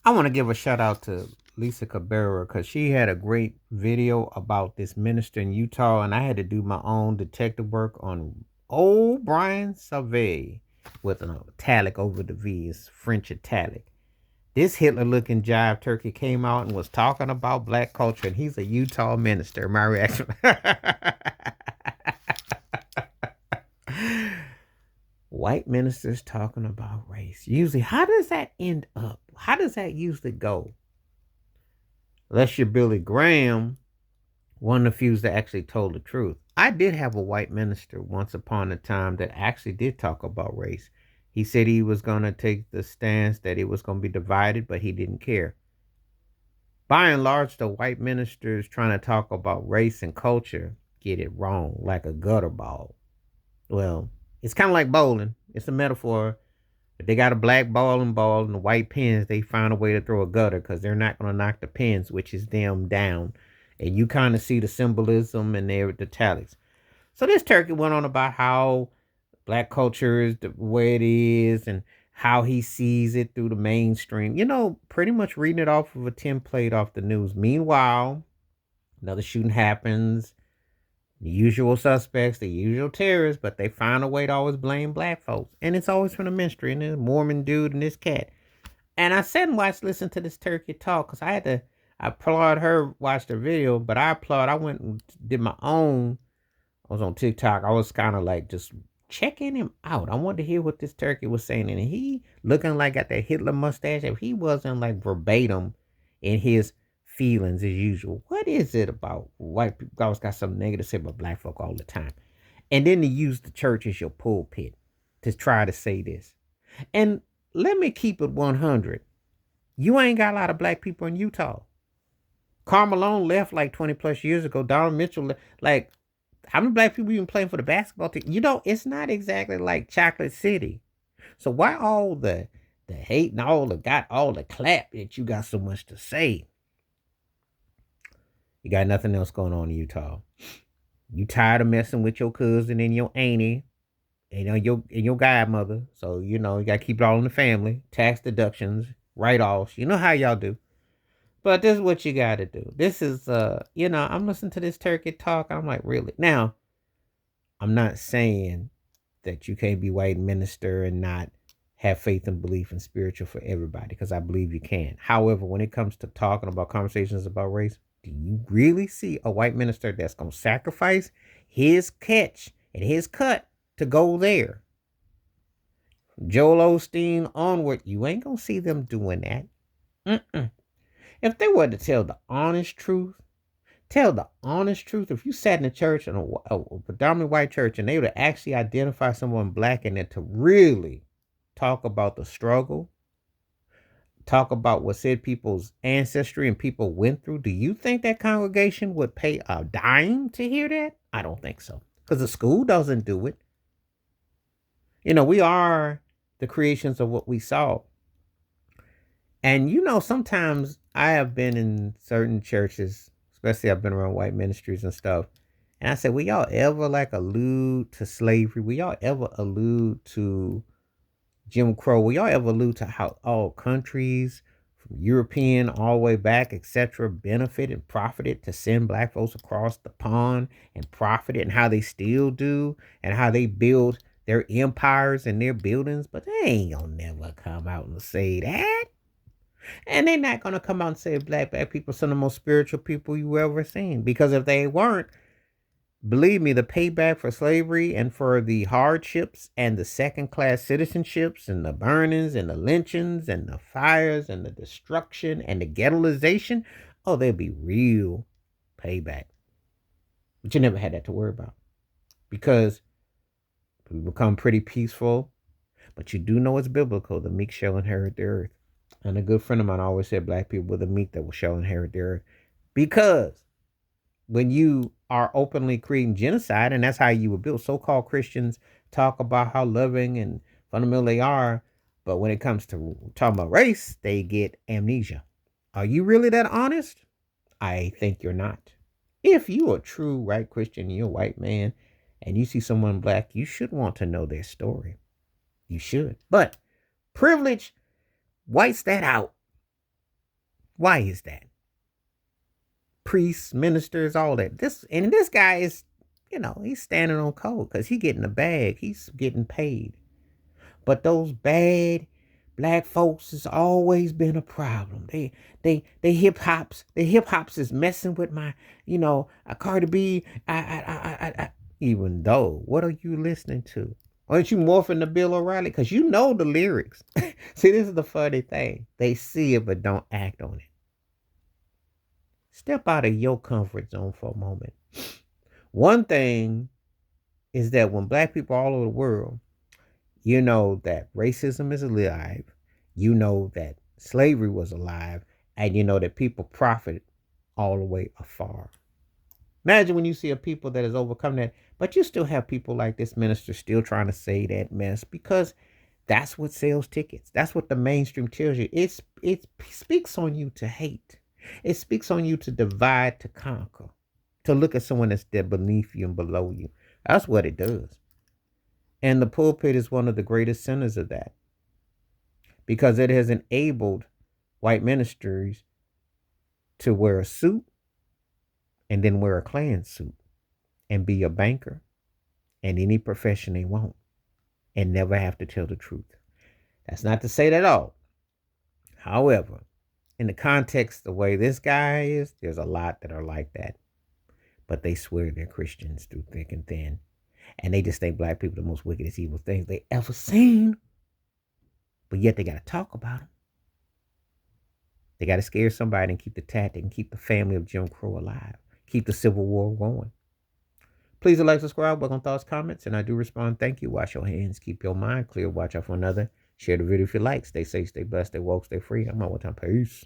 I want to give a shout out to Lisa Cabrera because she had a great video about this minister in Utah, and I had to do my own detective work on old Brian Sauve with an italic over the V, it's French italic. This Hitler looking jive turkey came out and was talking about black culture, and he's a Utah minister. My reaction. White ministers talking about race. Usually, how does that end up? How does that usually go? Unless you're Billy Graham, one of the few that actually told the truth. I did have a white minister once upon a time that actually did talk about race. He said he was going to take the stance that it was going to be divided, but he didn't care. By and large, the white ministers trying to talk about race and culture get it wrong, like a gutter ball. Well, it's kind of like bowling. It's a metaphor. If they got a black bowling ball and the white pins, they find a way to throw a gutter because they're not going to knock the pins, which is them, down. And you kind of see the symbolism in there with the italics. So this turkey went on about how black culture is the way it is and how he sees it through the mainstream. Pretty much reading it off of a template off the news. Meanwhile, another shooting happens. The usual suspects, the usual terrorists, but they find a way to always blame black folks. And it's always from the ministry and the Mormon dude and this cat. And I sat and listened to this turkey talk because I applaud her, watched the video, but I went and did my own. I was on TikTok. I was kind of like just checking him out. I wanted to hear what this turkey was saying. And he looking like got that Hitler mustache. If he wasn't like verbatim in his feelings as usual. What is it about white people? Always got something negative to say about black folk all the time. And then to use the church as your pulpit to try to say this. And let me keep it 100. You ain't got a lot of black people in Utah. Carmelo left like 20 plus years ago. Donald Mitchell, like, how many black people even playing for the basketball team? It's not exactly like Chocolate City. So why all the hate and all the clap that you got so much to say? You got nothing else going on in Utah. You tired of messing with your cousin and your auntie and your godmother. So, you got to keep it all in the family. Tax deductions, write-offs. You know how y'all do. But this is what you got to do. This is, I'm listening to this turkey talk. I'm like, really? Now, I'm not saying that you can't be white minister and not have faith and belief and spiritual for everybody, because I believe you can. However, when it comes to talking about conversations about race, do you really see a white minister that's going to sacrifice his catch and his cut to go there? Joel Osteen onward, you ain't going to see them doing that. If they were to tell the honest truth, if you sat in a church, in a predominantly white church, and they would actually identify someone black in it to really talk about the struggle, talk about what said people's ancestry and people went through, do you think that congregation would pay a dime to hear that? I don't think so. Because the school doesn't do it. We are the creations of what we saw. And sometimes I have been in certain churches, especially I've been around white ministries and stuff. And I said, will y'all ever like allude to slavery? Will y'all ever allude to Jim Crow? Will y'all ever allude to how all countries, from European all the way back, etc., benefited and profited to send black folks across the pond and profited, and how they still do, and how they build their empires and their buildings? But they ain't gonna never come out and say that. And they're not gonna come out and say black people are some of the most spiritual people you ever seen. Because if they weren't, believe me, the payback for slavery and for the hardships and the second-class citizenships and the burnings and the lynchings and the fires and the destruction and the ghettoization, oh, there'll be real payback. But you never had that to worry about, because we become pretty peaceful. But you do know it's biblical. The meek shall inherit the earth. And a good friend of mine always said black people were the meek that shall inherit the earth. Because when you are openly creating genocide, and that's how you were built. So-called Christians talk about how loving and fundamental they are, but when it comes to talking about race, they get amnesia. Are you really that honest? I think you're not. If you're a true right Christian, you're a white man, and you see someone black, you should want to know their story. You should. But privilege whites that out. Why is that? Priests, ministers, all that. This guy is, he's standing on code because he's getting a bag. He's getting paid. But those bad black folks has always been a problem. They hip hops is messing with my, Cardi B. Even though, what are you listening to? Aren't you morphing the Bill O'Reilly? Because you know the lyrics. See, this is the funny thing. They see it but don't act on it. Step out of your comfort zone for a moment. One thing is that when black people all over the world, you know that racism is alive, you know that slavery was alive, and you know that people profit all the way afar. Imagine when you see a people that has overcome that, but you still have people like this minister still trying to say that mess because that's what sells tickets. That's what the mainstream tells you. It speaks on you to hate. It speaks on you to divide, to conquer, to look at someone that's there beneath you and below you. That's what it does. And the pulpit is one of the greatest centers of that because it has enabled white ministers to wear a suit and then wear a Klan suit and be a banker and any profession they want and never have to tell the truth. That's not to say that all. However, in the context the way this guy is, there's a lot that are like that. But they swear they're Christians through thick and thin. And they just think black people are the most wickedest, evil things they ever seen. But yet they got to talk about them. They got to scare somebody and keep the tactic and keep the family of Jim Crow alive. Keep the Civil War going. Please like, subscribe, welcome thoughts, comments, and I do respond. Thank you. Wash your hands. Keep your mind clear. Watch out for another. Share the video if you like. Stay safe, stay blessed, stay woke, stay free. I'm out one time. Peace.